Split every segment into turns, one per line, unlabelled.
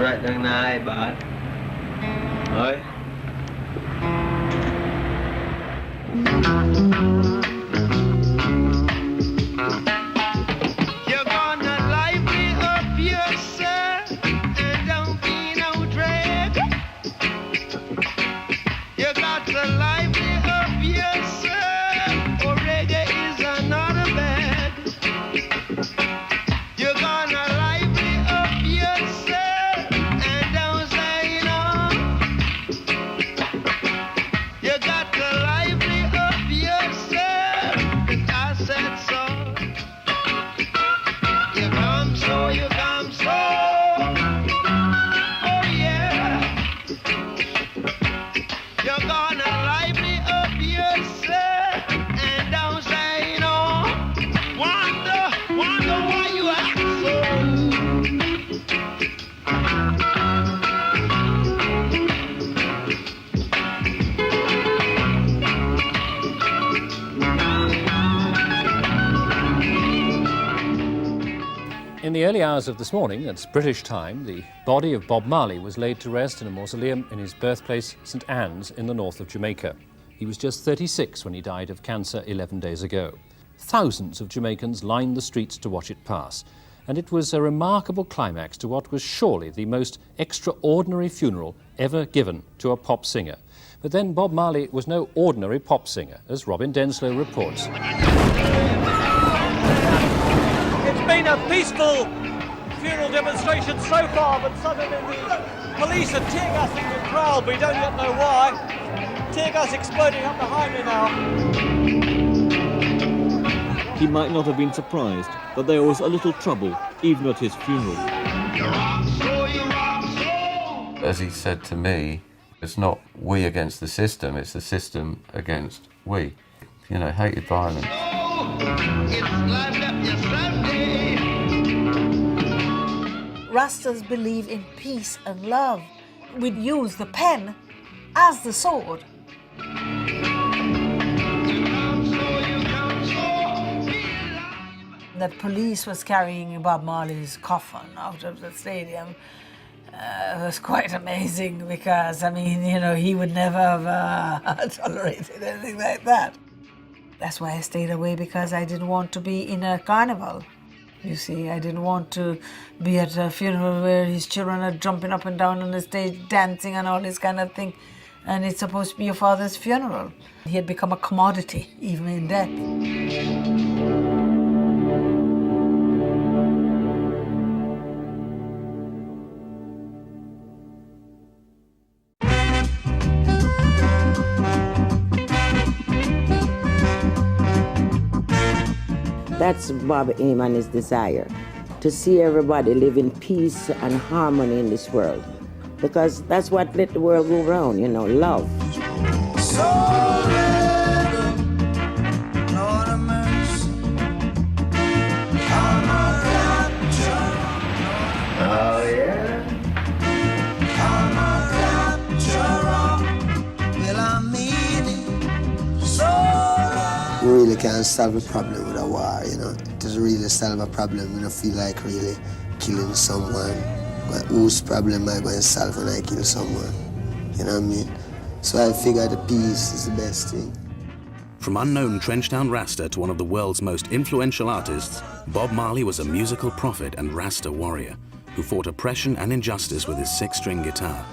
right đằng này bạn ơi.
You're gonna lively up yourself and don't be no drag. You got to lively up yourself, or reggae is another bag. You're gonna lively up yourself and don't say no. You got to lively up yourself, 'cause I said so. You come so, you come so. Oh yeah. You're gonna lively up yourself and don't say no. Wonder why you act so.
In the early hours of this morning, that's British time, the body of Bob Marley was laid to rest in a mausoleum in his birthplace, St Anne's, in the north of Jamaica. He was just 36 when he died of cancer 11 days ago. Thousands of Jamaicans lined the streets to watch it pass, and it was a remarkable climax to what was surely the most extraordinary funeral ever given to a pop singer. But then Bob Marley was no ordinary pop singer, as Robin Denslow reports.
It's been a peaceful funeral demonstration so far, but suddenly the police are tear gassing the crowd. We don't yet know why. Tear gas exploding up behind me now.
He might not have been surprised that there was a little trouble, even at his funeral.
As he said to me, it's not we against the system, it's the system against we. You know, hated violence.
Rastas believe in peace and love. We'd use the pen as the sword. The police was carrying Bob Marley's coffin out of the stadium. It was quite amazing because, I mean, you know, he would never have tolerated anything like that. That's why I stayed away, because I didn't want to be in a carnival. You see, I didn't want to be at a funeral where his children are jumping up and down on the stage, dancing and all this kind of thing. And it's supposed to be your father's funeral. He had become a commodity, even in death.
That's Bob's aim and his desire, to see everybody live in peace and harmony in this world. Because that's what let the world go round, you know, love.
Oh yeah.
You really can't solve a problem with a war, you know. It doesn't really solve a problem. You don't feel like really killing someone. But whose problem am I going to solve when I kill someone? You know what I mean? So I figure the peace is the best thing.
From unknown Trenchtown Rasta to one of the world's most influential artists, Bob Marley was a musical prophet and Rasta warrior who fought oppression and injustice with his 6-string guitar.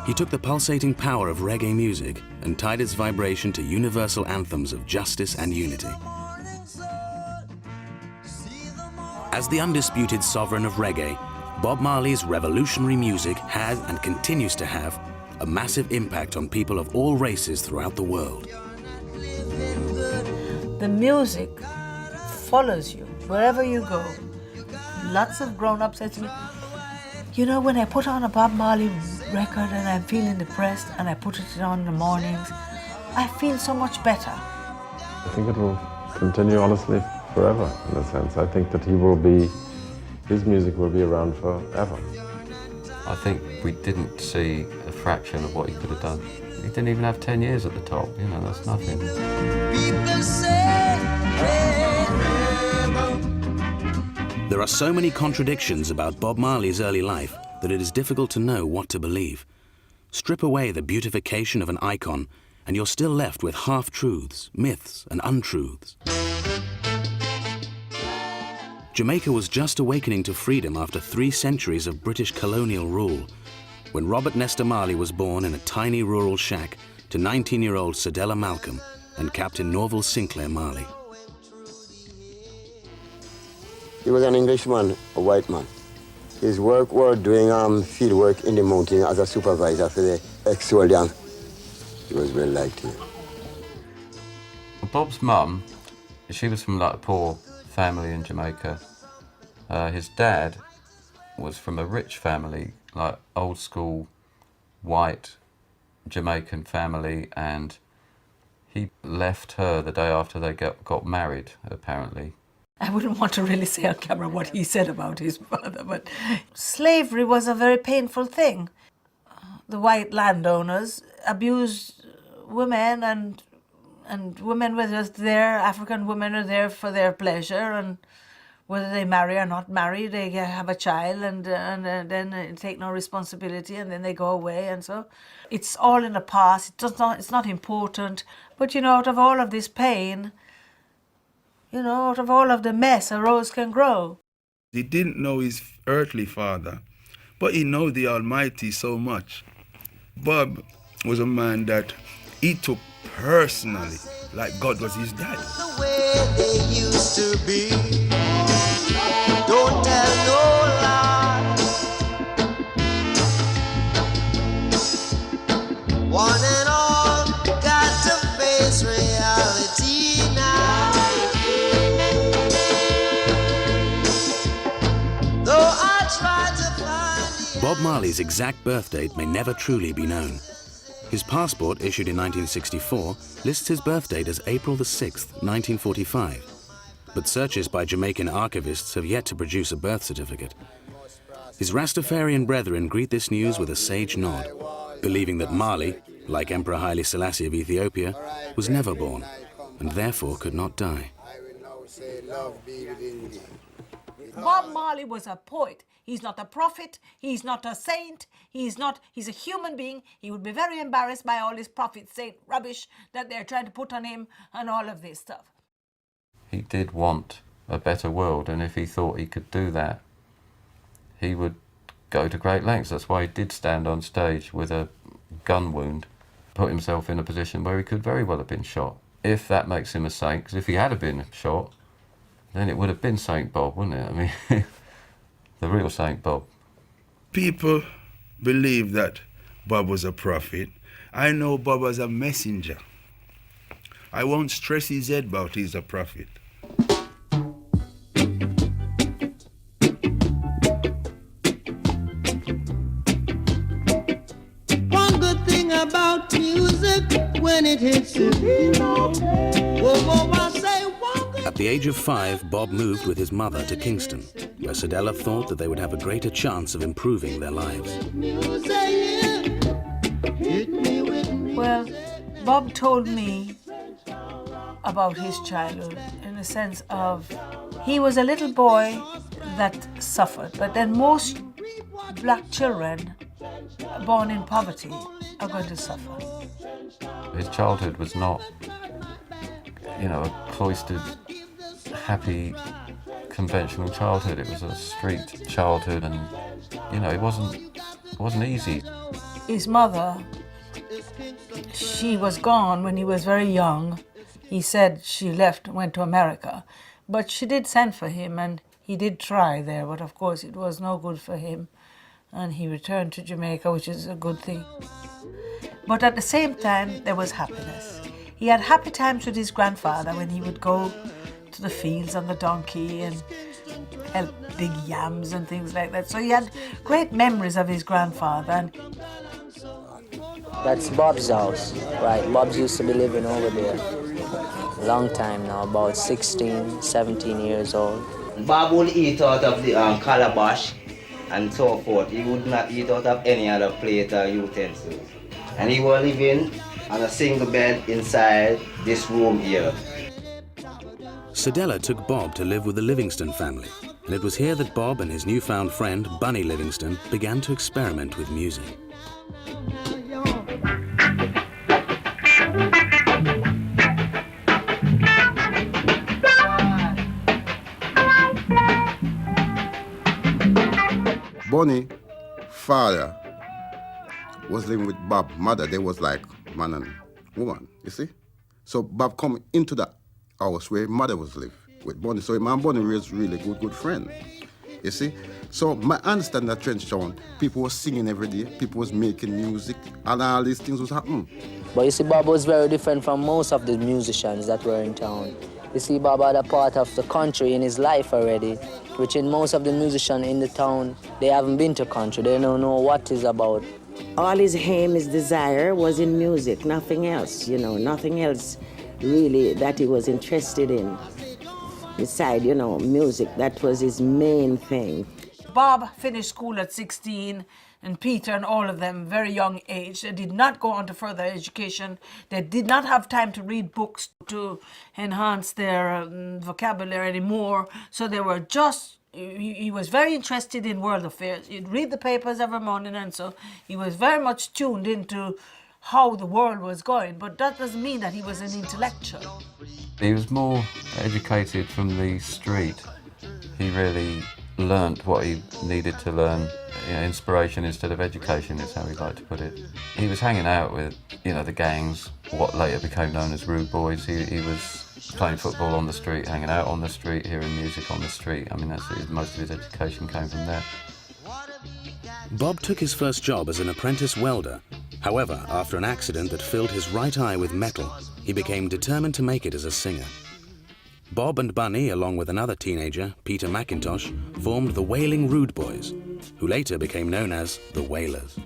He took the pulsating power of reggae music and tied its vibration to universal anthems of justice and unity. As the undisputed sovereign of reggae, Bob Marley's revolutionary music had and continues to have a massive impact on people of all races throughout the world.
The music follows you wherever you go. Lots of grown-ups said to me, you know, when I put on a Bob Marley record and I'm feeling depressed and I put it on in the mornings, I feel so much better.
I think it will continue, honestly, forever, in a sense. I think that his music will be around forever.
I think we didn't see a fraction of what he could have done. He didn't even have 10 years at the top, you know, that's nothing.
There are so many contradictions about Bob Marley's early life, that it is difficult to know what to believe. Strip away the beautification of an icon, and you're still left with half-truths, myths, and untruths. Jamaica was just awakening to freedom after 3 centuries of British colonial rule, when Robert Nesta Marley was born in a tiny rural shack to 19-year-old Cedella Malcolm and Captain Norval Sinclair Marley.
He was an Englishman, a white man. His work was doing field work in the mountain as a supervisor for the ex-soldiers. He was well liked here.
Bob's mum, she was from like a poor family in Jamaica. His dad was from a rich family, like old school white Jamaican family, and he left her the day after they got married, apparently.
I wouldn't want to really say on camera what he said about his father, but slavery was a very painful thing. The white landowners abused women, and women were just there, African women are there for their pleasure, and whether they marry or not marry, they have a child and then take no responsibility, and then they go away, and so it's all in the past. It's not important. But you know, out of all of this pain, you know, out of all of the mess, a rose can grow.
He didn't know his earthly father, but he knew the Almighty so much. Bob was a man that he took personally, like God was his dad.
The way they used to be. Don't tell no lies. One and all got to face reality now. Though I tried to find
Bob Marley's exact birth date may never truly be known. His passport, issued in 1964, lists his birth date as April the 6th, 1945. But searches by Jamaican archivists have yet to produce a birth certificate. His Rastafarian brethren greet this news with a sage nod, believing that Marley, like Emperor Haile Selassie of Ethiopia, was never born, and therefore could not die.
Bob Marley was a poet. He's not a prophet, he's not a saint, he's a human being. He would be very embarrassed by all this prophet saint rubbish that they're trying to put on him and all of this stuff.
He did want a better world, and if he thought he could do that, he would go to great lengths. That's why he did stand on stage with a gun wound, put himself in a position where he could very well have been shot. If that makes him a saint, because if he had been shot, then it would have been Saint Bob, wouldn't it? I mean, the real Saint Bob.
People believe that Bob was a prophet. I know Bob was a messenger. I won't stress his head about he's a prophet.
one good thing about music when it hits you. I say one good.
At the age of 5, Bob moved with his mother to Kingston, where Cedella thought that they would have a greater chance of improving their lives.
Well, Bob told me about his childhood in the sense of he was a little boy that suffered, but then most black children born in poverty are going to suffer.
His childhood was not, you know, a cloistered, happy, conventional childhood. It was a street childhood, and, you know, it wasn't easy.
His mother, she was gone when he was very young. He said she left and went to America, but she did send for him, and he did try there, but of course it was no good for him, and he returned to Jamaica, which is a good thing. But at the same time, there was happiness. He had happy times with his grandfather when he would go to the fields on the donkey and help dig yams and things like that. So he had great memories of his grandfather. And
that's Bob's house, right? Bob's used to be living over there. Long time now, about 16, 17 years old.
Bob would eat out of the calabash and so forth. He would not eat out of any other plate or utensil. And he was living on a single bed inside this room here.
Sedella took Bob to live with the Livingston family, and it was here that Bob and his newfound friend, Bunny Livingston, began to experiment with music.
Bunny, father, was living with Bob. Mother, they was like man and woman, you see? So Bob come into the house where mother was live with Bunny. So my Bunny was really good friend, you see? So my understanding that Trench Town, people was singing every day, people was making music, and all these things was happening.
But you see, Bob was very different from most of the musicians that were in town. You see, Bob had a part of the country in his life already, which in most of the musicians in the town, they haven't been to country, they don't know what it's about.
All his aim, his desire was in music, nothing else, you know, nothing else really that he was interested in. Besides, you know, music, that was his main thing.
Bob finished school at 16, and Peter and all of them, very young age. They did not go on to further education. They did not have time to read books to enhance their vocabulary anymore. So they were just, he was very interested in world affairs. He'd read the papers every morning, and so he was very much tuned into how the world was going. But that doesn't mean that he was an intellectual.
He was more educated from the street. He really learnt what he needed to learn. You know, inspiration instead of education is how he liked to put it. He was hanging out with, you know, the gangs, what later became known as Rude Boys. He was playing football on the street, hanging out on the street, hearing music on the street. I mean, most of his education came from there.
Bob took his first job as an apprentice welder. However, after an accident that filled his right eye with metal, he became determined to make it as a singer. Bob and Bunny, along with another teenager, Peter McIntosh, formed the Wailing Rude Boys, who later became known as the Wailers.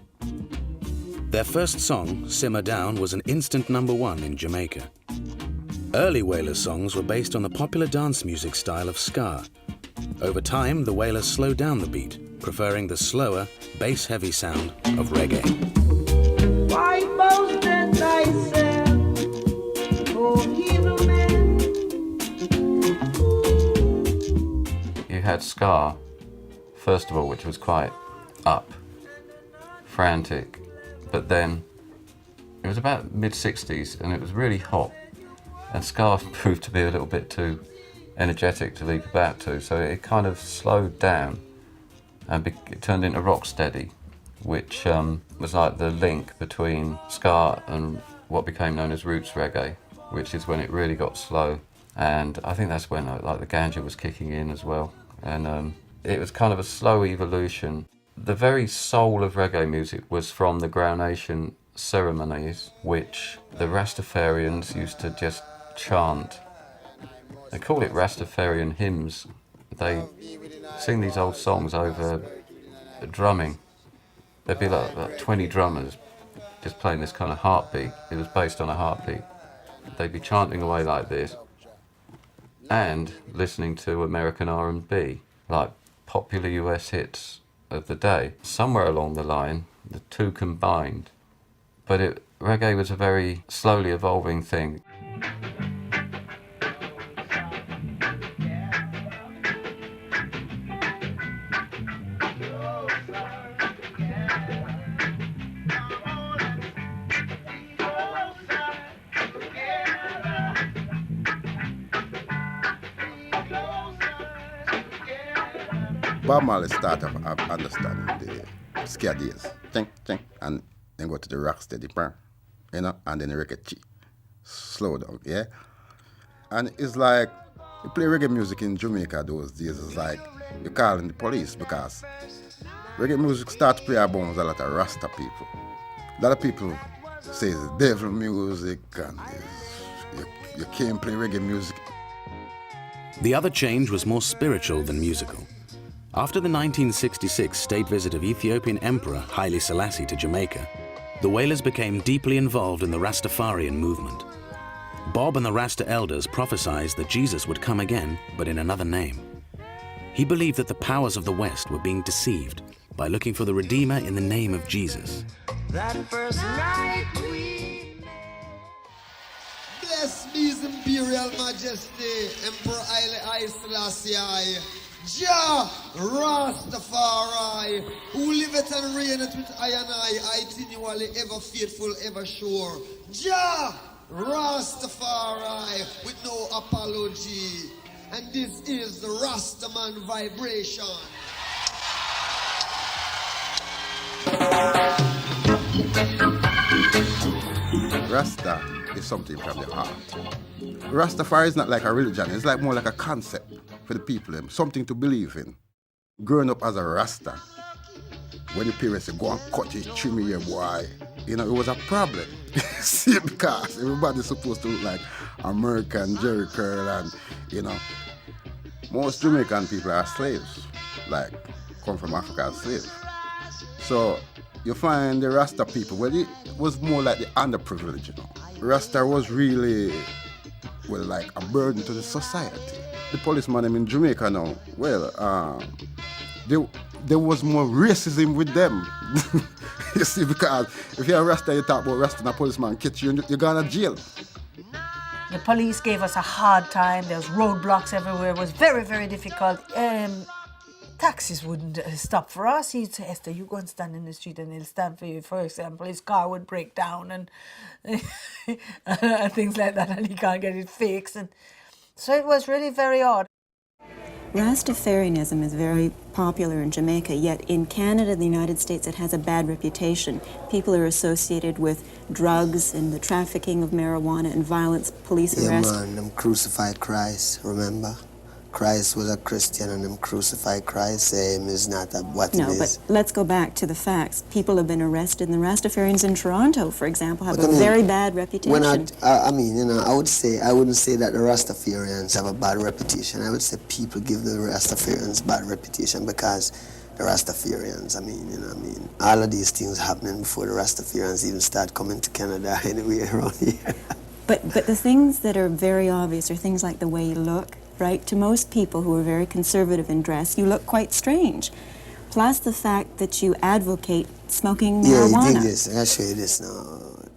Their first song, Simmer Down, was an instant #1 in Jamaica. Early Wailers songs were based on the popular dance music style of ska. Over time, the Wailers slowed down the beat, preferring the slower, bass-heavy sound of reggae.
Why boast and thyself, O evil man?
You had ska, first of all, which was quite up, frantic, but then it was about mid-60s and it was really hot, and ska proved to be a little bit too energetic to leap about to, so it kind of slowed down and it turned into rocksteady, which was like the link between ska and what became known as roots reggae, which is when it really got slow. And I think that's when like the ganja was kicking in as well, and it was kind of a slow evolution. The very soul of reggae music was from the Ground Nation ceremonies, which the Rastafarians used to just chant. They call it Rastafarian hymns. They sing these old songs over drumming. There'd be like 20 drummers just playing this kind of heartbeat. It was based on a heartbeat. They'd be chanting away like this and listening to American R&B, like popular US hits of the day. Somewhere along the line, the two combined. But reggae was a very slowly evolving thing.
Bob Marley started understanding the ska days, and then go to the rocksteady, you know, and then the reggae, slow down, yeah. And it's like you play reggae music in Jamaica those days. It's like you're calling the police, because reggae music starts to play amongst a lot of Rasta people. A lot of people say it's devil music and you can't play reggae music.
The other change was more spiritual than musical. After the 1966 state visit of Ethiopian Emperor Haile Selassie to Jamaica, the Wailers became deeply involved in the Rastafarian movement. Bob and the Rasta elders prophesied that Jesus would come again, but in another name. He believed that the powers of the West were being deceived by looking for the Redeemer in the name of Jesus.
That first night we met.
Bless be His Imperial Majesty, Emperor Haile Selassie I, Jah Rastafari, who liveth and reigneth with I and I continually, ever faithful, ever sure. Jah Rastafari, with no apology. And this is the Rastaman vibration.
Rasta is something from the heart. Rastafari is not like a religion, it's like more like a concept for the people, something to believe in. Growing up as a Rasta, when the parents say, go and cut your trim here, boy, you know, it was a problem. See, because everybody's supposed to look like American Jerry Curl, and, you know, most Jamaican people are slaves, like, come from Africa as slaves. So, you find the Rasta people, well, it was more like the underprivileged, you know. Rasta was really, well, like a burden to the society. The policeman in Jamaica now, well, there was more racism with them. You see, because if you're a Rasta, you talk about Rasta and a policeman catch you, you're going to jail.
The police gave us a hard time. There was roadblocks everywhere. It was very, very difficult. Taxis wouldn't stop for us. He'd say, Esther, you go and stand in the street and he'll stand for you. For example, his car would break down and things like that, and he can't get it fixed. And so it was really very odd.
Rastafarianism is very popular in Jamaica, yet in Canada and the United States it has a bad reputation. People are associated with drugs and the trafficking of marijuana and violence, police arrests.
Yeah, man, them crucified Christ, remember? Christ was a Christian and them crucified Christ. Him is not what
No,
it is.
but let's go back to the facts. People have been arrested, and the Rastafarians in Toronto, for example, have a very bad reputation.
I mean, you know, I wouldn't say that the Rastafarians have a bad reputation. I would say people give the Rastafarians bad reputation because the Rastafarians, I mean, you know what I mean? All of these things happening before the Rastafarians even start coming to Canada anywhere around here.
But the things that are very obvious are things like the way you look, right? To most people who are very conservative in dress, you look quite strange. Plus the fact that you advocate smoking marijuana.
Yeah, you think this, I'll show you this now.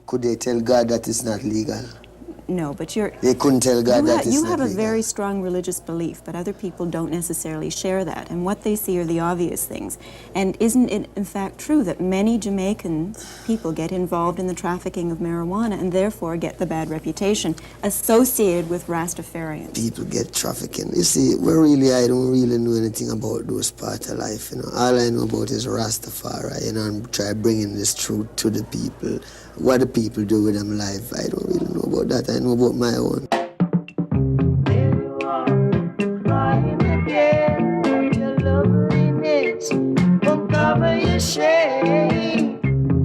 Could they tell God that it's not legal?
No, but
they couldn't tell God that it's
you
not
have a
legal.
very strong religious belief, but other people don't necessarily share that. And what they see are the obvious things. And isn't it, in fact, true that many Jamaican people get involved in the trafficking of marijuana and therefore get the bad reputation associated with Rastafarians?
People get trafficking. You see, I don't really know anything about those parts of life, you know. All I know about is Rastafari, you know, and try bringing this truth to the people. What the people do with them life, I don't really know about that. I know about my own.
Uncover your shame.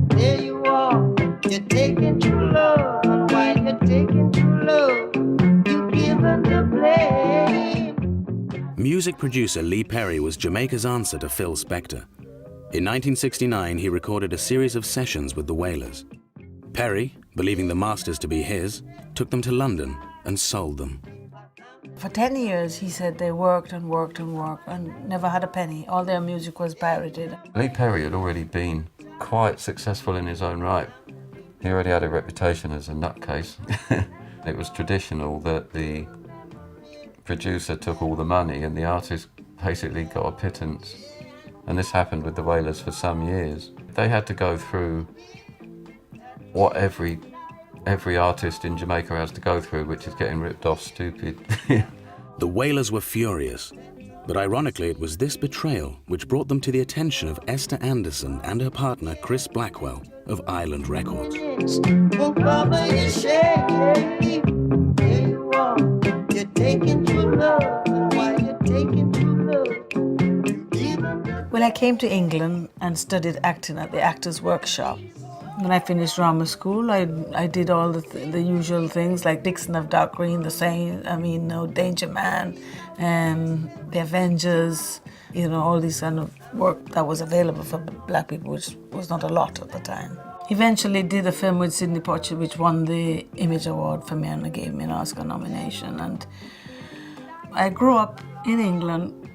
There you are, you're taking true love. And while you're taking true love, you're given the blame.
Music producer Lee Perry was Jamaica's answer to Phil Spector. In 1969, he recorded a series of sessions with the Wailers. Perry, believing the masters to be his, took them to London and sold them.
For 10 years, he said they worked and worked and worked and never had a penny. All their music was pirated.
Lee Perry had already been quite successful in his own right. He already had a reputation as a nutcase. It was traditional that the producer took all the money and the artist basically got a pittance. And this happened with the Wailers for some years. They had to go through what every artist in Jamaica has to go through, which is getting ripped off stupid.
The Wailers were furious, but ironically it was this betrayal which brought them to the attention of Esther Anderson and her partner Chris Blackwell of Island Records.
Uncover your shame. There you are, you're taking true love. And while you're taking true love, you're given the...
Well, I came to England and studied acting at the Actors Workshop. When I finished drama school, I did all the usual things like Dixon of Dark Green, The Saint, Danger Man, The Avengers, you know, all these kind of work that was available for black people, which was not a lot at the time. Eventually did a film with Sidney Poitier, which won the Image Award for me and gave me an Oscar nomination. And I grew up in England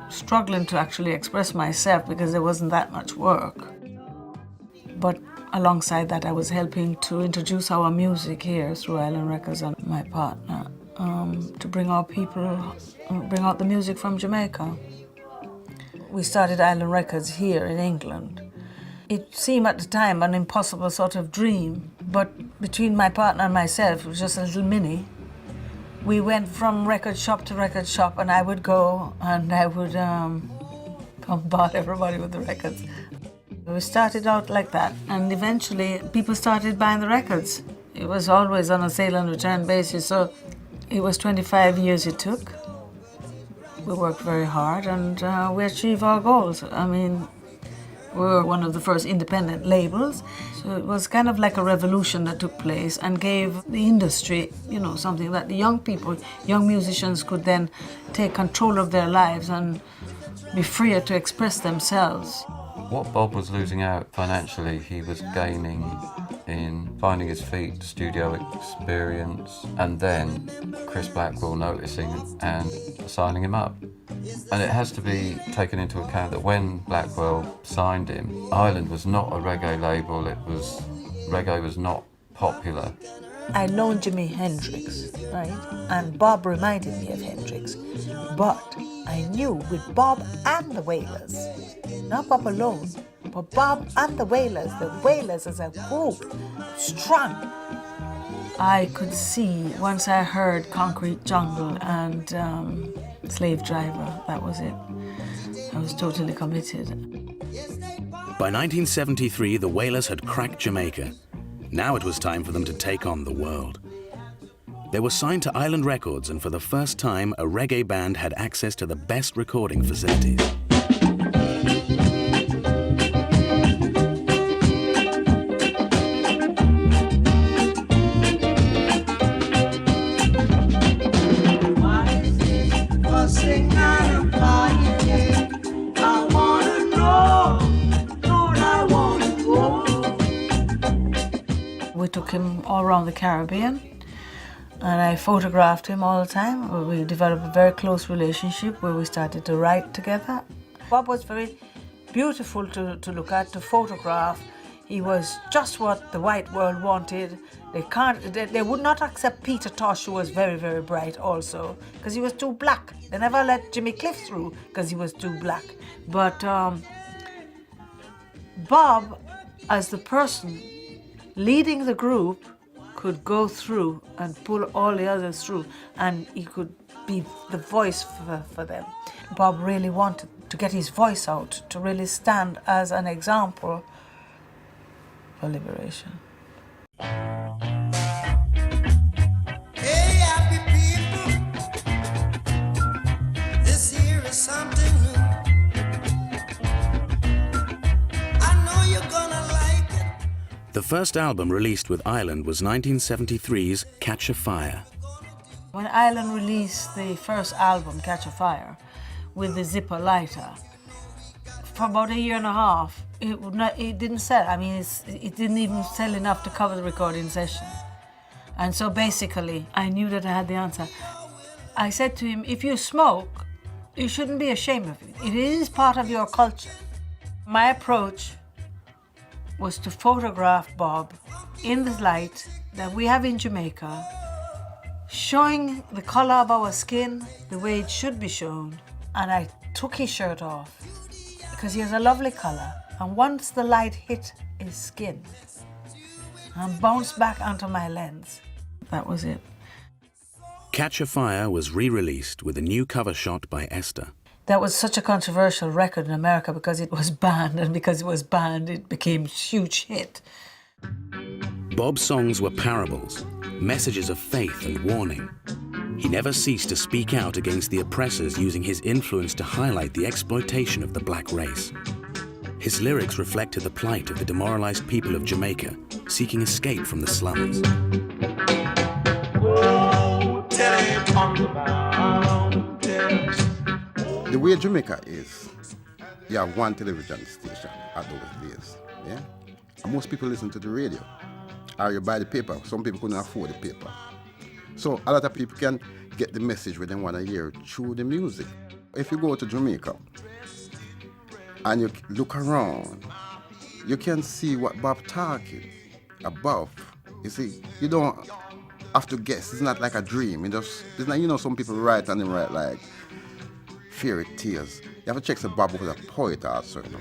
struggling to actually express myself because there wasn't that much work. But Alongside that, I was helping to introduce our music here through Island Records and my partner to bring out the music from Jamaica. We started Island Records here in England. It seemed at the time an impossible sort of dream, but between my partner and myself, it was just a little mini. We went from record shop to record shop, and I would go and I would bombard everybody with the records. We started out like that, and eventually people started buying the records. It was always on a sale and return basis, so it was 25 years it took. We worked very hard, and we achieved our goals. I mean, we were one of the first independent labels, so it was kind of like a revolution that took place and gave the industry, you know, something that the young people, young musicians could then take control of their lives and be freer to express themselves.
What Bob was losing out financially, he was gaining in finding his feet, studio experience, and then Chris Blackwell noticing and signing him up. And it has to be taken into account that when Blackwell signed him, Island was not a reggae label, reggae was not popular.
I known Jimi Hendrix, right? And Bob reminded me of Hendrix. But I knew with Bob and the Wailers, not Bob alone, but Bob and the Wailers as a group, strong. I could see, once I heard Concrete Jungle and Slave Driver, that was it. I was totally committed.
By 1973, the Wailers had cracked Jamaica. Now it was time for them to take on the world. They were signed to Island Records, and for the first time, a reggae band had access to the best recording facilities.
We took him all around the Caribbean, and I photographed him all the time. We developed a very close relationship where we started to write together. Bob was very beautiful to look at, to photograph. He was just what the white world wanted. They would not accept Peter Tosh, who was very, very bright also, because he was too black. They never let Jimmy Cliff through because he was too black. But Bob, as the person leading the group, could go through and pull all the others through, and he could be the voice for them. Bob really wanted to get his voice out, to really stand as an example for liberation.
Hey, happy people, this here is something new. I know you're gonna like it.
The first album released with Island was 1973's Catch a Fire.
When Island released the first album, Catch a Fire, with the zipper lighter, for about a year and a half, it didn't sell. I mean, it didn't even sell enough to cover the recording session. And so basically, I knew that I had the answer. I said to him, if you smoke, you shouldn't be ashamed of it. It is part of your culture. My approach was to photograph Bob in the light that we have in Jamaica, showing the color of our skin the way it should be shown. And I took his shirt off because he has a lovely color. And once the light hit his skin and bounced back onto my lens, that was it.
Catch a Fire was re-released with a new cover shot by Esther.
That was such a controversial record in America because it was banned, and because it was banned, it became a huge hit.
Bob's songs were parables, messages of faith and warning. He never ceased to speak out against the oppressors, using his influence to highlight the exploitation of the black race. His lyrics reflected the plight of the demoralized people of Jamaica, seeking escape from the slums.
The way Jamaica is, you have one television station at those days, yeah? And most people listen to the radio, or you buy the paper. Some people couldn't afford the paper. So a lot of people can get the message when they want to hear through the music. If you go to Jamaica and you look around, you can see what Bob talking about. You see, you don't have to guess. It's not like a dream. It's not, you know, some people write and they write like fairy tales. You have to check the Bob was a poet also, you know.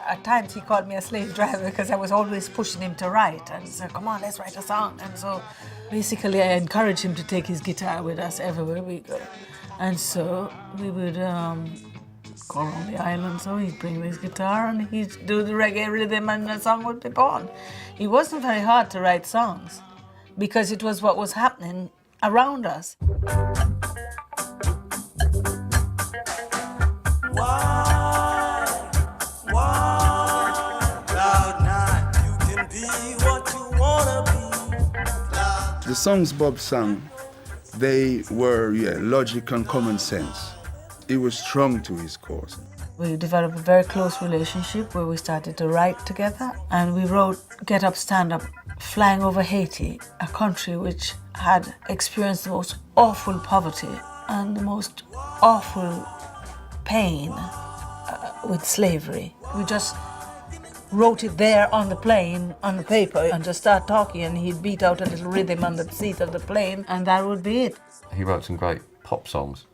At times he called me a slave driver because I was always pushing him to write and said, come on, let's write a song. And so basically I encouraged him to take his guitar with us everywhere we go. And so we would go around the island, so he'd bring his guitar and he'd do the reggae rhythm and the song would be born. It wasn't very hard to write songs because it was what was happening around us.
The songs Bob sang, they were, logic and common sense. It was strong to his cause.
We developed a very close relationship where we started to write together, and we wrote Get Up, Stand Up, flying over Haiti, a country which had experienced the most awful poverty and the most awful pain with slavery. We just wrote it there on the plane, on the paper, and just start talking, and he'd beat out a little rhythm on the seat of the plane, and that would be it.
He wrote some great pop songs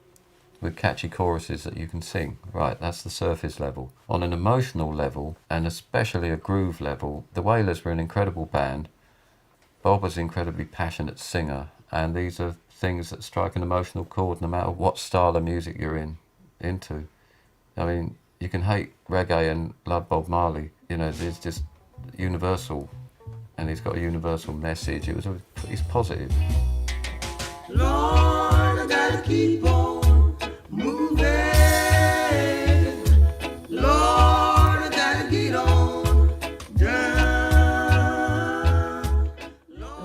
with catchy choruses that you can sing. Right, that's the surface level. On an emotional level, and especially a groove level, the Wailers were an incredible band. Bob was an incredibly passionate singer, and these are things that strike an emotional chord no matter what style of music you're into. I mean, you can hate reggae and love Bob Marley. You know, it's just universal, and he's got a universal message. He's positive.
Lord, I gotta keep on moving. Lord, I gotta get on down.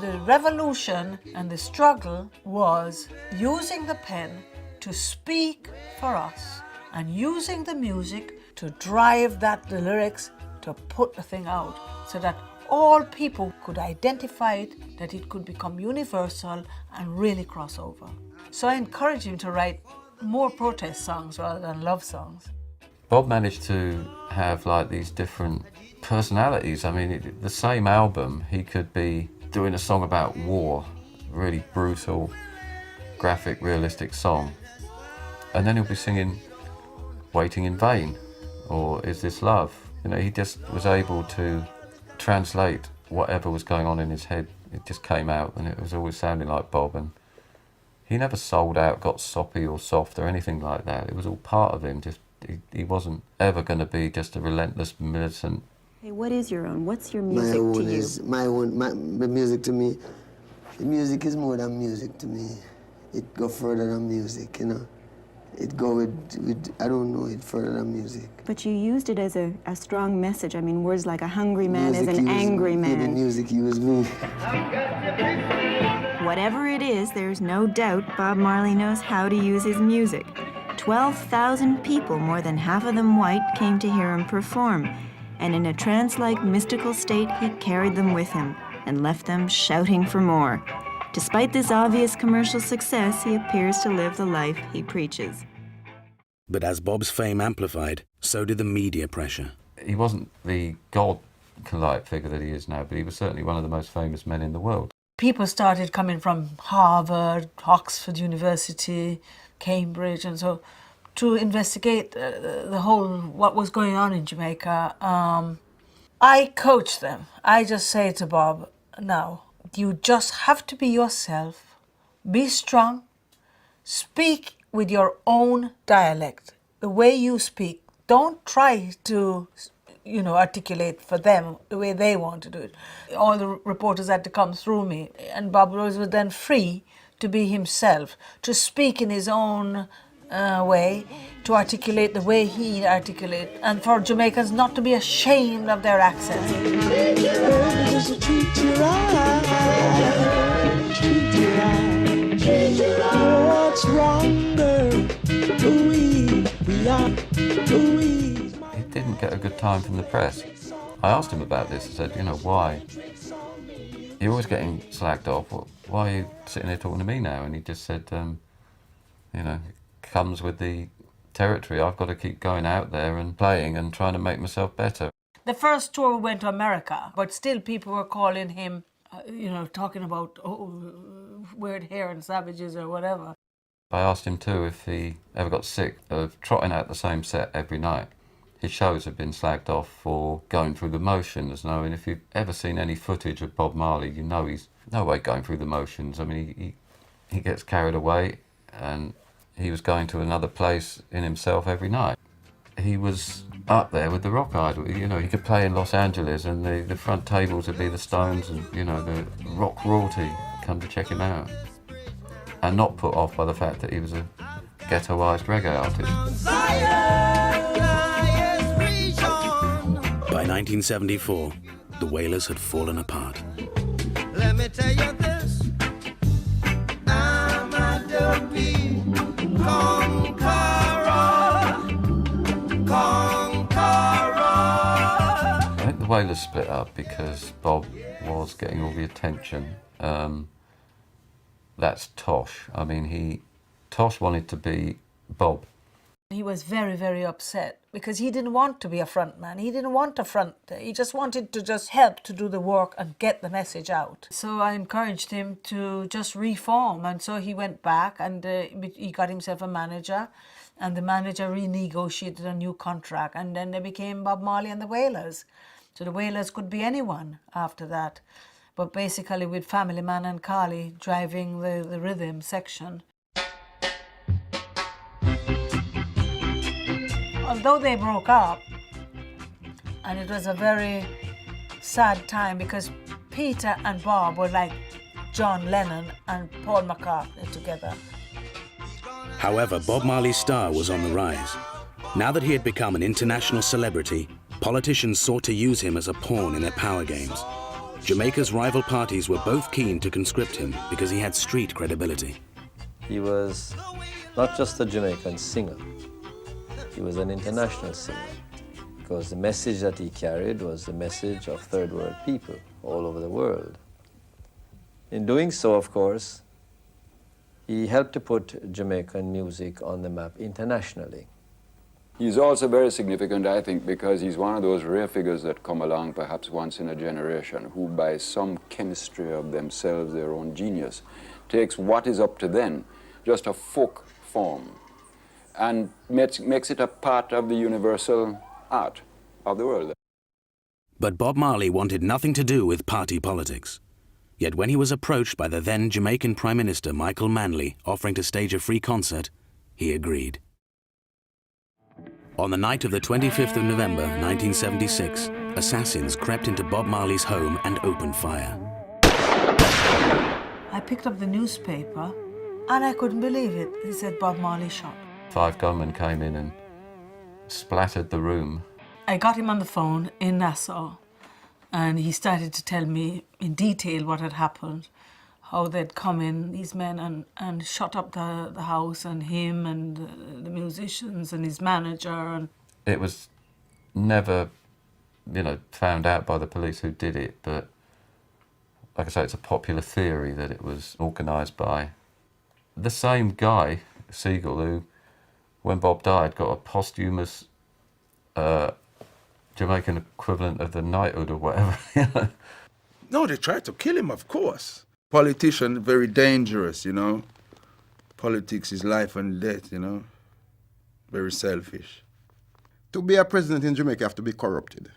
The revolution and the struggle was using the pen to speak for us and using the music to drive the lyrics to put the thing out so that all people could identify it, that it could become universal and really cross over. So I encourage him to write more protest songs rather than love songs.
Bob managed to have like these different personalities. I mean, the same album, he could be doing a song about war, really brutal, graphic, realistic song, and then he'll be singing Waiting in Vain or Is This Love? You know, he just was able to translate whatever was going on in his head. It just came out, and it was always sounding like Bob. And he never sold out, got soppy or soft or anything like that. It was all part of him. Just he wasn't ever going to be just a relentless militant.
Hey, what is your own? What's your music to you?
My music to me. The music is more than music to me. It go further than music, you know. It go with I don't know, it further than music.
But you used it as a strong message. I mean, words like a hungry man is an angry man.
The music used me.
Whatever it is, there's no doubt Bob Marley knows how to use his music. 12,000 people, more than half of them white, came to hear him perform. And in a trance-like mystical state, he carried them with him and left them shouting for more. Despite this obvious commercial success, he appears to live the life he preaches.
But as Bob's fame amplified, so did the media pressure.
He wasn't the god-like figure that he is now, but he was certainly one of the most famous men in the world.
People started coming from Harvard, Oxford University, Cambridge, and so to investigate the whole, what was going on in Jamaica. I coach them. I just say to Bob, now, you just have to be yourself, be strong, speak with your own dialect, the way you speak. Don't try to, articulate for them the way they want to do it. All the reporters had to come through me, and Bob was then free to be himself, to speak in his own way, to articulate the way he articulates, and for Jamaicans not to be ashamed of their accents.
He didn't get a good time from the press. I asked him about this. I said, why? You're always getting slagged off. Why are you sitting here talking to me now? And he just said, it comes with the territory. I've got to keep going out there and playing and trying to make myself better.
The first tour we went to America, but still people were calling him, talking about weird hair and savages or whatever.
I asked him too if he ever got sick of trotting out the same set every night. His shows have been slagged off for going through the motions. And if you've ever seen any footage of Bob Marley, you know he's no way going through the motions. I mean, he gets carried away, and he was going to another place in himself every night. He was up there with the rock idol. He could play in Los Angeles and the front tables would be the Stones and, the rock royalty come to check him out. And not put off by the fact that he was a ghettoised reggae artist.
By 1974, the Wailers had fallen apart.
Let me tell you this, I'm a dopey conqueror.
I think the Wailers split up because Bob was getting all the attention. That's Tosh. I mean, Tosh wanted to be Bob.
He was very, very upset because he didn't want to be a front man. He didn't want a front. He just wanted to just help to do the work and get the message out. So I encouraged him to just reform. And so he went back and he got himself a manager. And the manager renegotiated a new contract. And then they became Bob Marley and the Wailers. So the Wailers could be anyone after that. But basically with Family Man and Carly driving the rhythm section. Although they broke up, and it was a very sad time because Peter and Bob were like John Lennon and Paul McCartney together.
However, Bob Marley's star was on the rise. Now that he had become an international celebrity, politicians sought to use him as a pawn in their power games. Jamaica's rival parties were both keen to conscript him because he had street credibility.
He was not just a Jamaican singer, he was an international singer, because the message that he carried was the message of third world people all over the world. In doing so, of course, he helped to put Jamaican music on the map internationally.
He's also very significant, I think, because he's one of those rare figures that come along perhaps once in a generation, who by some chemistry of themselves, their own genius, takes what is up to then, just a folk form, and makes it a part of the universal art of the world.
But Bob Marley wanted nothing to do with party politics. Yet when he was approached by the then Jamaican Prime Minister Michael Manley offering to stage a free concert, he agreed. On the night of the 25th of November 1976, assassins crept into Bob Marley's home and opened fire.
I picked up the newspaper and I couldn't believe it. It said Bob Marley shot.
5 gunmen came in and splattered the room.
I got him on the phone in Nassau and he started to tell me in detail what had happened, how they'd come in, these men, and shut up the house and him and the musicians and his manager. And
it was never, found out by the police who did it, but like I say, it's a popular theory that it was organised by the same guy, Siegel, who, when Bob died, got a posthumous Jamaican equivalent of the knighthood or whatever.
No, they tried to kill him, of course. Politician, very dangerous, Politics is life and death, Very selfish.
To be a president in Jamaica, you have to be corrupted.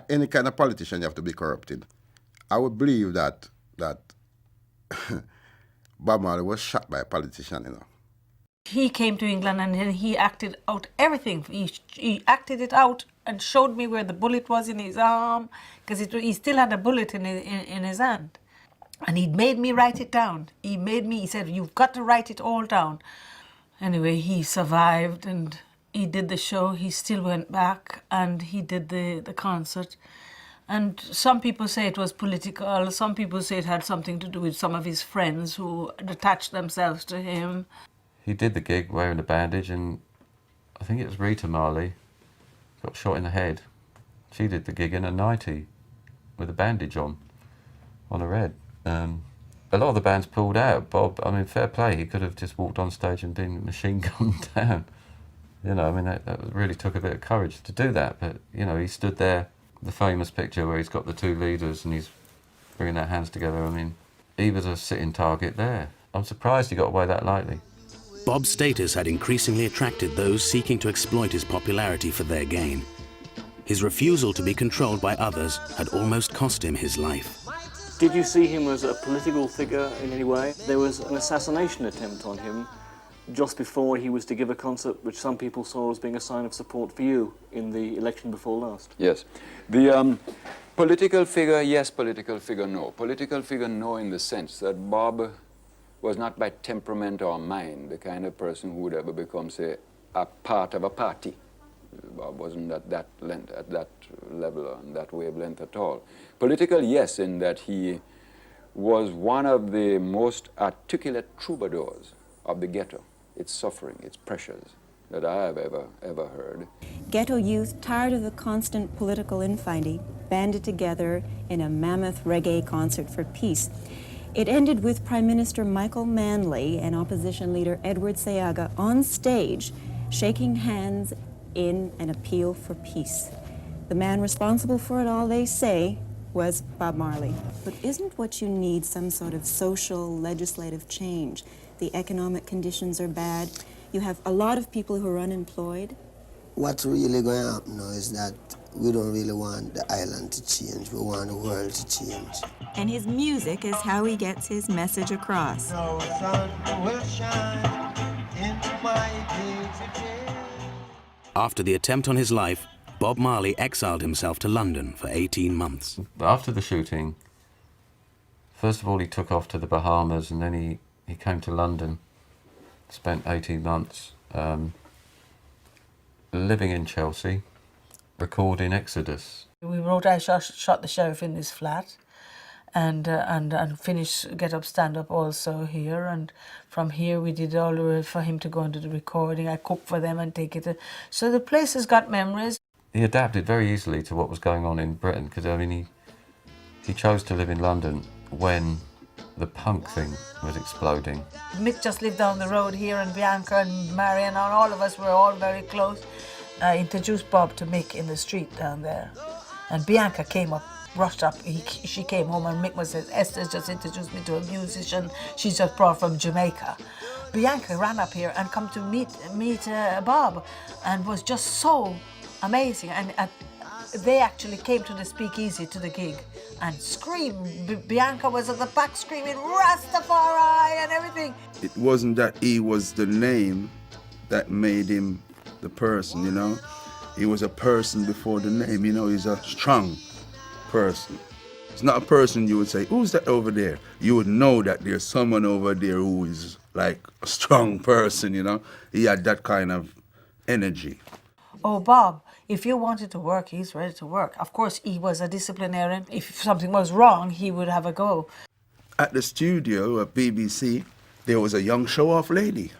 Any kind of politician, you have to be corrupted. I would believe that Bob Marley was shot by a politician,
He came to England and he acted out everything. He acted it out and showed me where the bullet was in his arm, because he still had a bullet in his hand. And he made me write it down. He said, you've got to write it all down. Anyway, he survived and he did the show. He still went back and he did the concert. And some people say it was political. Some people say it had something to do with some of his friends who attached themselves to him.
He did the gig wearing a bandage, and I think it was Rita Marley got shot in the head. She did the gig in a nightie with a bandage on her head. A lot of the bands pulled out. Bob, fair play, he could have just walked on stage and been machine gunned down. You know, I mean, that really took a bit of courage to do that. But, you know, he stood there, the famous picture where he's got the two leaders and he's bringing their hands together. I mean, he was a sitting target there. I'm surprised he got away that lightly.
Bob's status had increasingly attracted those seeking to exploit his popularity for their gain. His refusal to be controlled by others had almost cost him his life.
Did you see him as a political figure in any way? There was an assassination attempt on him just before he was to give a concert which some people saw as being a sign of support for you in the election before last.
Yes. The political figure, yes. Political figure, no. Political figure, no, in the sense that Bob was not by temperament or mind the kind of person who would ever become, say, a part of a party. Bob wasn't at that length, at that level, on that wavelength at all. Political, yes, in that he was one of the most articulate troubadours of the ghetto, its suffering, its pressures, that I have ever heard.
Ghetto youth, tired of the constant political infighting, banded together in a mammoth reggae concert for peace. It ended with Prime Minister Michael Manley and opposition leader Edward Seaga on stage, shaking hands in an appeal for peace. The man responsible for it all, they say, was Bob Marley. But isn't what you need some sort of social, legislative change? The economic conditions are bad. You have a lot of people who are unemployed.
What's really going to happen now is that we don't really want the island to change. We want the world to change.
And his music is how he gets his message across.
No sun will shine in my day.
After the attempt on his life, Bob Marley exiled himself to London for 18 months.
After the shooting, first of all he took off to the Bahamas, and then he came to London, spent 18 months living in Chelsea, recording Exodus.
We wrote I Shot the Sheriff in this flat, and finished Get Up Stand Up also here, and from here we did all the way for him to go into the recording. I cooked for them and take it. So the place has got memories.
He adapted very easily to what was going on in Britain, because I mean he chose to live in London when the punk thing was exploding.
Mick just lived down the road here, and Bianca and Marion and all of us were all very close. I introduced Bob to Mick in the street down there, and Bianca came up, rushed up. She came home, and Mick was said, Esther's just introduced me to a musician she's just brought from Jamaica. Bianca ran up here and come to meet Bob, and was just so amazing. And they actually came to the speakeasy to the gig and screamed. Bianca was at the back screaming Rastafari and everything.
It wasn't that he was the name that made him the person, you know. He was a person before the name, you know. He's a strong person. It's not a person you would say, who's that over there? You would know that there's someone over there who is like a strong person, you know. He had that kind of energy.
Oh, Bob, if you wanted to work, he's ready to work. Of course, he was a disciplinarian. If something was wrong, he would have a go.
At the studio at BBC, there was a young show-off lady,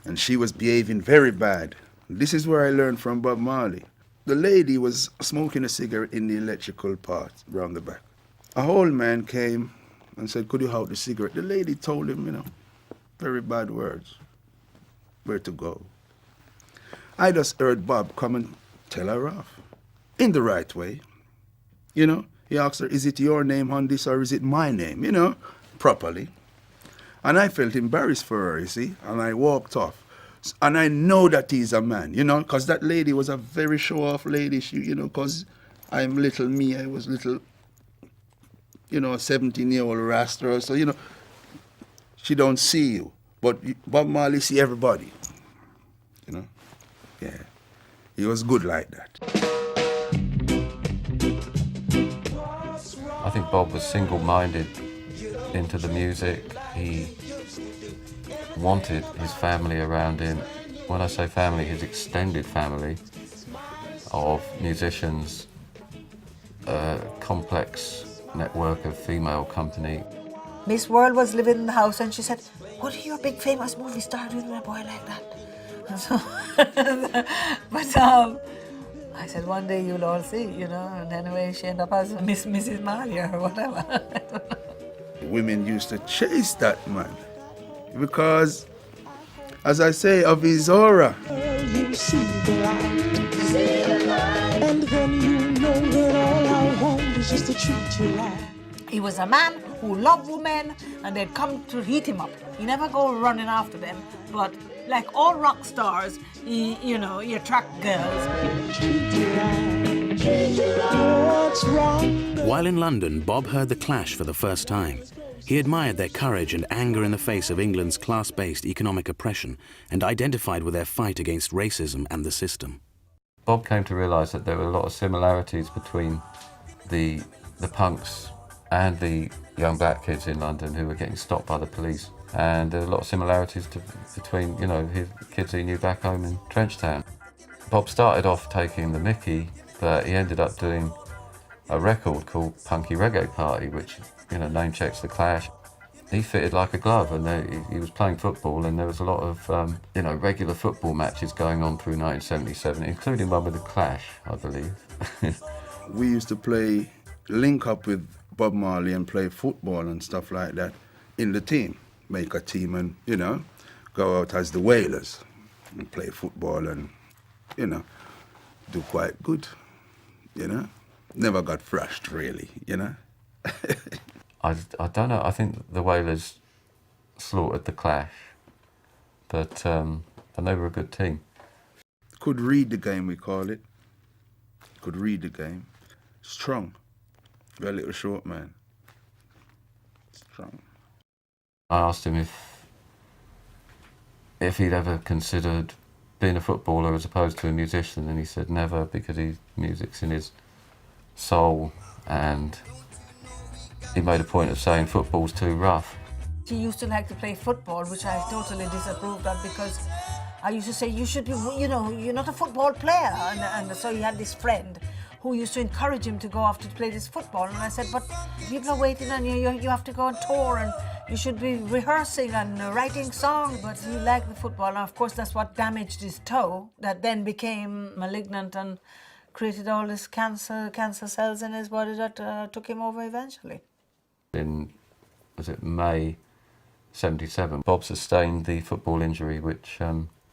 and she was behaving very bad. This is where I learned from Bob Marley. The lady was smoking a cigarette in the electrical part around the back. A old man came and said, could you hold the cigarette? The lady told him, you know, very bad words, where to go. I just heard Bob come and tell her off, in the right way. You know, he asked her, is it your name on this or is it my name? You know, properly. And I felt embarrassed for her, you see, and I walked off. And I know that he's a man, you know, because that lady was a very show-off lady, she, you know, because I'm little me, I was little, you know, a 17-year-old Rasta, so, you know, she don't see you. But Bob Marley see everybody, you know. Yeah, he was good like that.
I think Bob was single-minded into the music. He wanted his family around him. When I say family, his extended family of musicians, a complex network of female company.
Miss World was living in the house, and she said, what are you, a big famous movie star, doing with a boy like that? And so, but I said, one day you'll all see, you know, and anyway, she ended up as Mrs. Marley or whatever.
Women used to chase that man because, as I say, of his aura.
You see the light. See the light. And then you know that all I want is just to treat you right.
He was a man who loved women, and they'd come to eat him up. He never go running after them, but like all rock stars, he attract girls. Treat you right. Treat you right. What's wrong?
While in London, Bob heard the Clash for the first time. He admired their courage and anger in the face of England's class-based economic oppression and identified with their fight against racism and the system.
Bob came to realise that there were a lot of similarities between the punks and the young black kids in London who were getting stopped by the police. And there were a lot of similarities between, his kids he knew back home in Trenchtown. Bob started off taking the mickey, but he ended up doing a record called Punky Reggae Party, which, name checks the Clash. He fitted like a glove, and he was playing football, and there was a lot of, regular football matches going on through 1977, including one with the Clash, I believe.
We used to link up with Bob Marley and play football and stuff like that in the team. Make a team and, go out as the Wailers and play football and, do quite good, Never got thrashed, really,
I don't know, I think the Wailers slaughtered the Clash, but and they were a good team.
Could read the game, we call it. Could read the game. Strong. Very little short man. Strong.
I asked him if he'd ever considered being a footballer as opposed to a musician, and he said never, because music's in his soul, and he made a point of saying football's too rough.
He used to like to play football, which I totally disapproved of, because I used to say, you should be, you're not a football player. And so he had this friend who used to encourage him to go off to play this football. And I said, but people are waiting on you, you have to go on tour, and you should be rehearsing and writing songs. But he liked the football, and of course that's what damaged his toe, that then became malignant and created all this cancer cells in his body that took him over eventually.
In, May 77, Bob sustained the football injury which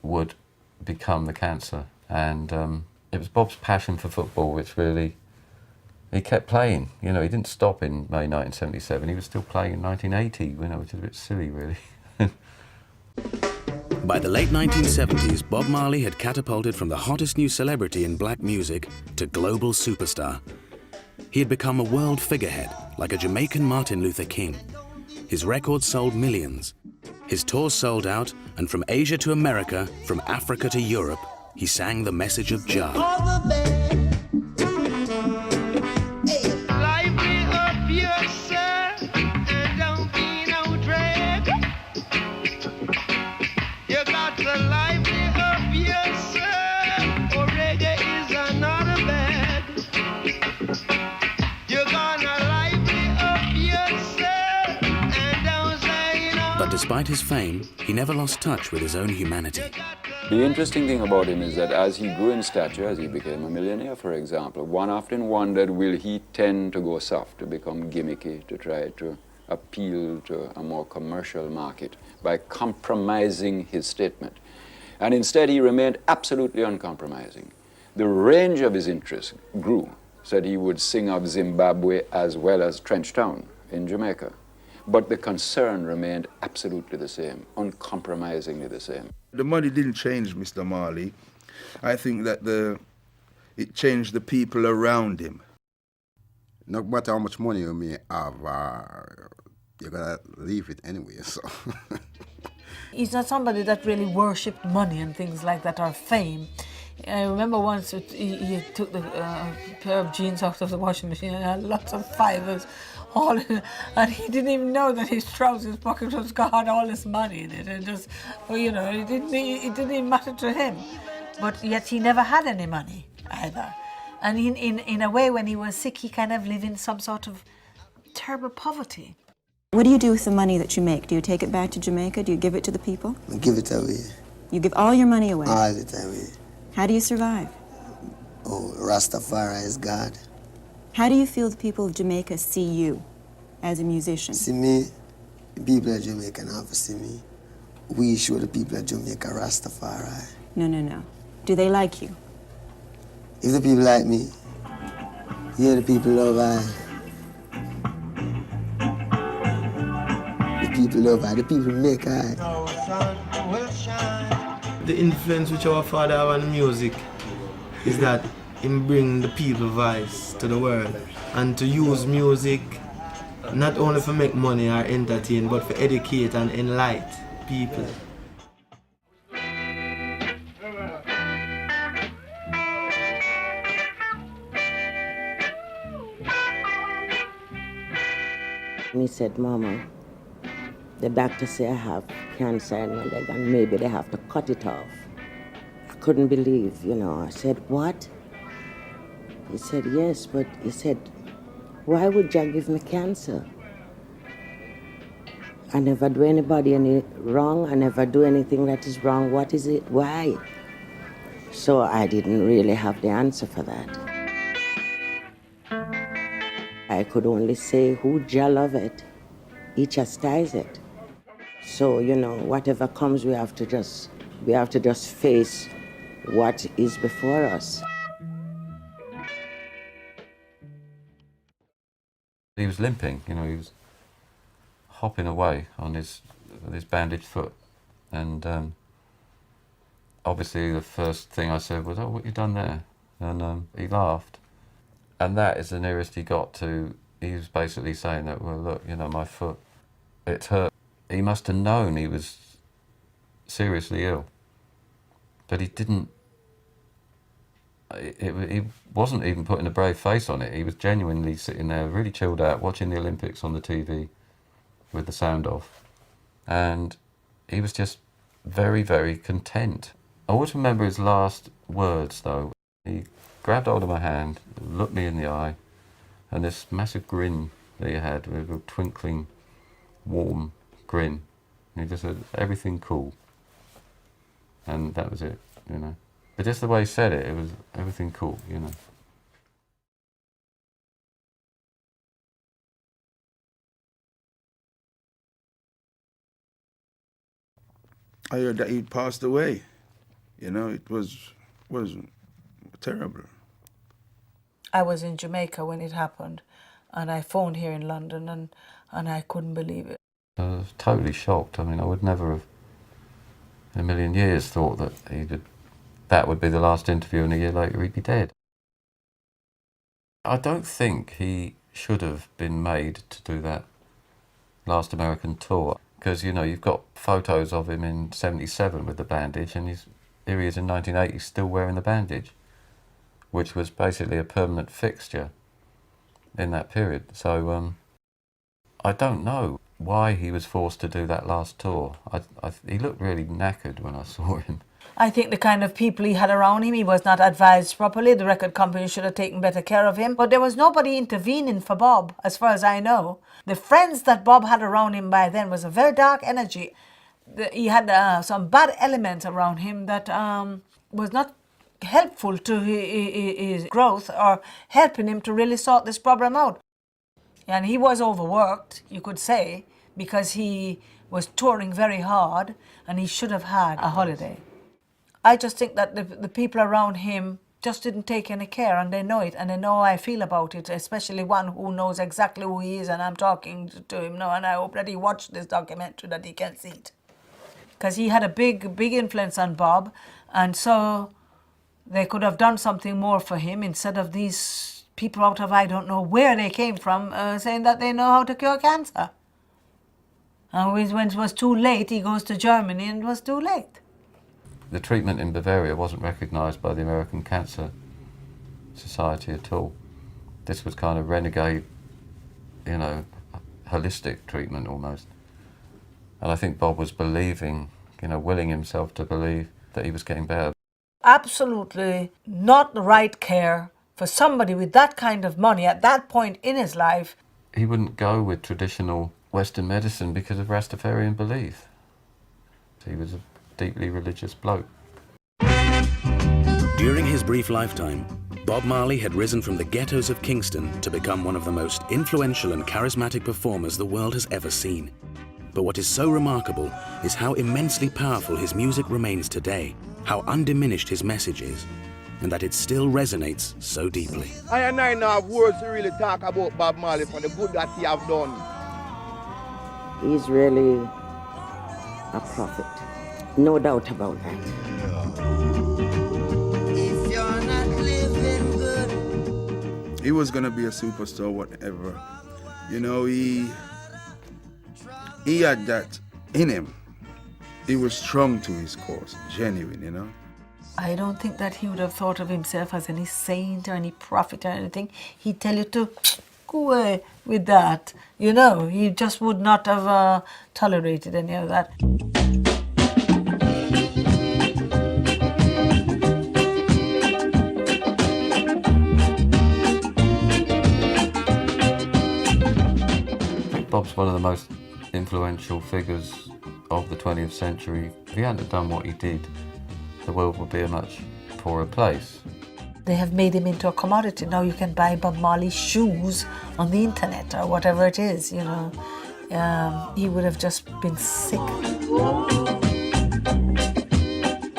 would become the cancer, and it was Bob's passion for football which really, he kept playing, he didn't stop in May 1977, he was still playing in 1980, which is a bit silly really.
By the late 1970s, Bob Marley had catapulted from the hottest new celebrity in black music to global superstar. He had become a world figurehead, like a Jamaican Martin Luther King. His records sold millions. His tours sold out, and from Asia to America, from Africa to Europe, he sang the message of Jah. But despite his fame, he never lost touch with his own humanity.
The interesting thing about him is that as he grew in stature, as he became a millionaire, for example, one often wondered, will he tend to go soft, to become gimmicky, to try to appeal to a more commercial market by compromising his statement. And instead, he remained absolutely uncompromising. The range of his interests grew, so that he would sing of Zimbabwe as well as Trenchtown in Jamaica. But the concern remained absolutely the same, uncompromisingly the same.
The money didn't change Mr. Marley. I think that it changed the people around him.
No matter how much money you may have, you're gonna leave it anyway, so.
He's not somebody that really worshipped money and things like that, or fame. I remember once he took the pair of jeans out of the washing machine and had lots of fivers all in, and he didn't even know that his trousers pocket had all this money in it, and just, it didn't even matter to him. But yet he never had any money either. And in a way, when he was sick, he kind of lived in some sort of terrible poverty.
What do you do with the money that you make? Do you take it back to Jamaica? Do you give it to the people?
I give it away.
You give all your money away?
All the time away.
How do you survive?
Oh, Rastafari is God.
How do you feel the people of Jamaica see you as a musician?
See me, the people of Jamaica never see me. We show the people of Jamaica Rastafari.
No. Do they like you?
If the people like me, yeah, the people love I. The people love I, the people make I.
The influence which our father have on music is that him bring the people voice to the world and to use music not only for make money or entertain but for educate and enlighten people.
He said, Mama, the doctor say I have cancer in my leg and maybe they have to cut it off. I couldn't believe, you know. I said, what? He said, yes, but he said, why would Jack give me cancer? I never do anybody any wrong. I never do anything that is wrong. What is it? Why? So I didn't really have the answer for that. I could only say, who Jah love it, he chastise it. So, you know, whatever comes, we have to just face what is before us.
He was limping, you know, he was hopping away on his bandaged foot. And obviously the first thing I said was, oh, what you done there? And he laughed. And that is the nearest he got to, he was basically saying that, well, look, you know, my foot, it hurt. He must have known he was seriously ill, but he didn't, he wasn't even putting a brave face on it. He was genuinely sitting there, really chilled out, watching the Olympics on the TV with the sound off. And he was just very, very content. I always remember his last words, though. He grabbed hold of my hand, looked me in the eye, and this massive grin that he had, with a twinkling, warm grin. And he just said, everything cool. And that was it, you know. But just the way he said it, it was everything cool, you know.
I heard that he'd passed away. You know, it was terrible.
I was in Jamaica when it happened, and I phoned here in London, and I couldn't believe it.
I was totally shocked. I mean, I would never have in a million years thought that that would be the last interview and a year later he'd be dead. I don't think he should have been made to do that last American tour, because, you know, you've got photos of him in '77 with the bandage, and here he is in 1980 still wearing the bandage, which was basically a permanent fixture in that period. So I don't know why he was forced to do that last tour. He looked really knackered when I saw him.
I think the kind of people he had around him, he was not advised properly. The record company should have taken better care of him. But there was nobody intervening for Bob, as far as I know. The friends that Bob had around him by then was a very dark energy. He had some bad elements around him that was not helpful to his growth or helping him to really sort this problem out. And he was overworked, you could say, because he was touring very hard and he should have had a holiday. I just think that the people around him just didn't take any care, and they know it, and they know how I feel about it, especially one who knows exactly who he is, and I'm talking to him now, and I hope that he watched this documentary, that he can see it. Because he had a big influence on Bob, and so they could have done something more for him instead of these people out of I don't know where they came from saying that they know how to cure cancer. And when it was too late, he goes to Germany and it was too late.
The treatment in Bavaria wasn't recognised by the American Cancer Society at all. This was kind of renegade, you know, holistic treatment almost. And I think Bob was believing, you know, willing himself to believe that he was getting better.
Absolutely not the right care for somebody with that kind of money at that point in his life.
He wouldn't go with traditional Western medicine because of Rastafarian belief. He was a deeply religious bloke.
During his brief lifetime, Bob Marley had risen from the ghettos of Kingston to become one of the most influential and charismatic performers the world has ever seen. But what is so remarkable is how immensely powerful his music remains today, how undiminished his message is, and that it still resonates so deeply.
I and I now have words to really talk about Bob Marley for the good that he have done.
He's really a prophet. No doubt about that.
If you're not living good,
He was gonna be a superstar, whatever. You know, he had that in him. He was strong to his cause, genuine, you know.
I don't think that he would have thought of himself as any saint or any prophet or anything. He'd tell you to go away with that. You know, he just would not have tolerated any of that.
Bob's one of the most influential figures of the 20th century. If he hadn't have done what he did, the world would be a much poorer place.
They have made him into a commodity. Now you can buy Bob Marley shoes on the internet or whatever it is, you know. He would have just been sick.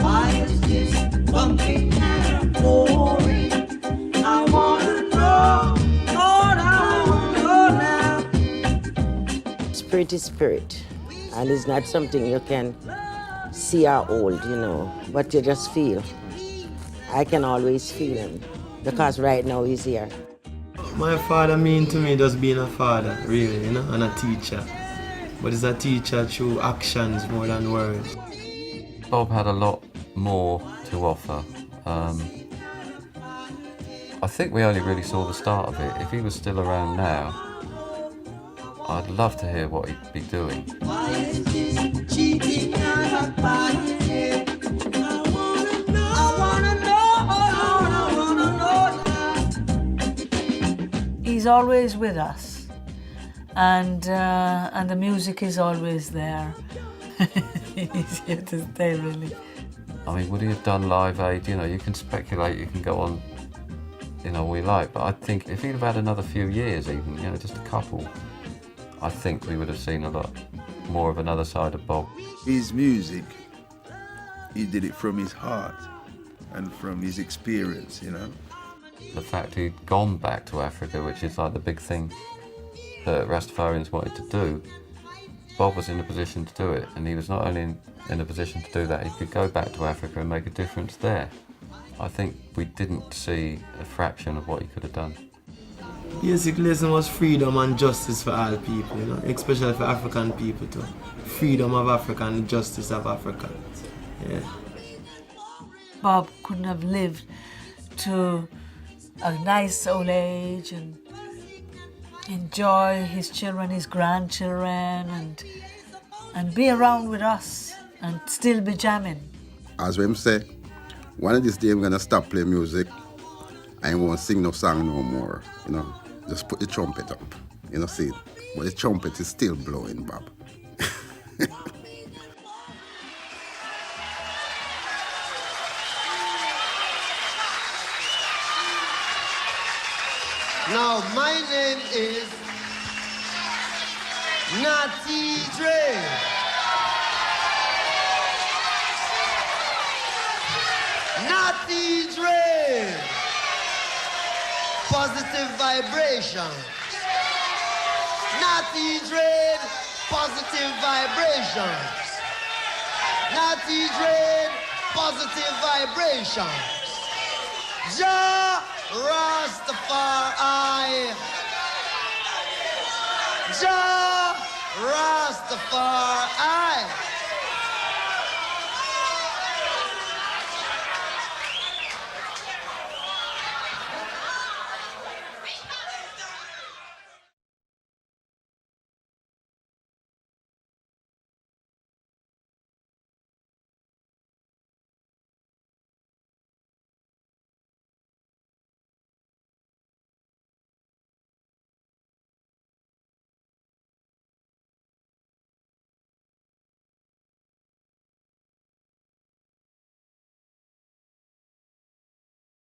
why is this bumping and boring? I wanna know, Lord, I wanna know now.
Spirit is spirit, and it's not something you can see or hold, you know, but you just feel. I can always feel him, because right now he's here.
My father mean to me just being a father, really, you know, and a teacher. But he's a teacher through actions more than words.
Bob had a lot more to offer. I think we only really saw the start of it. If he was still around now, I'd love to hear what he'd be doing.
Why is this cheating and a body? I wanna know, Lord, I wanna know.
He's always with us, and the music is always there. He's here to stay, really.
I mean, would he have done Live Aid? You know, you can speculate, you can go on, you know, all you like, but I think if he'd have had another few years even, you know, just a couple, I think we would have seen a lot more of another side of Bob.
His music, he did it from his heart and from his experience, you know.
The fact he'd gone back to Africa, which is like the big thing that Rastafarians wanted to do, Bob was in a position to do it, and he was not only in a position to do that, he could go back to Africa and make a difference there. I think we didn't see a fraction of what he could have done.
Basic lesson was freedom and justice for all people, you know, especially for African people too. Freedom of Africa and justice of Africa. Yeah.
Bob couldn't have lived to a nice old age and enjoy his children, his grandchildren, and be around with us and still be jamming.
As Wim say, one of these days I'm gonna stop playing music. I ain't gonna sing no song no more, you know. Just put the trumpet up, you know, see it. But the trumpet is still blowing, Bob.
Now, my name is Natty Dre. Natty Dre. Positive vibration. Natty Dre. Positive vibrations. Natty Dre. Positive vibrations. Ja Rastafari. Ja Rastafari.